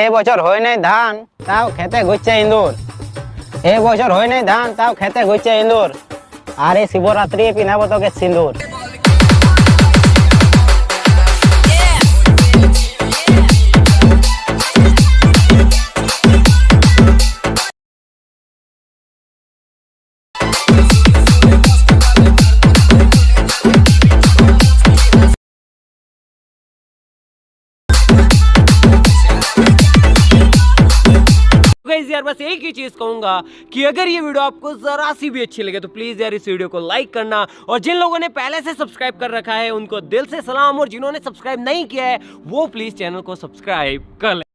এ বছর হয় নাই ধান তাও খেতে ঘুরছে ইন্দুর। এ বছর হয় নাই ধান তাও খেতে ঘুরছে ইন্দুর। আর এই শিবরাত্রি পিনাবো তোকে সিন্দুর। यार बस एक ही चीज कहूंगा कि अगर ये वीडियो आपको जरा सी भी अच्छी लगे तो प्लीज यार इस वीडियो को लाइक करना, और जिन लोगों ने पहले से सब्सक्राइब कर रखा है उनको दिल से सलाम, और जिन्होंने सब्सक्राइब नहीं किया है वो प्लीज चैनल को सब्सक्राइब कर ले।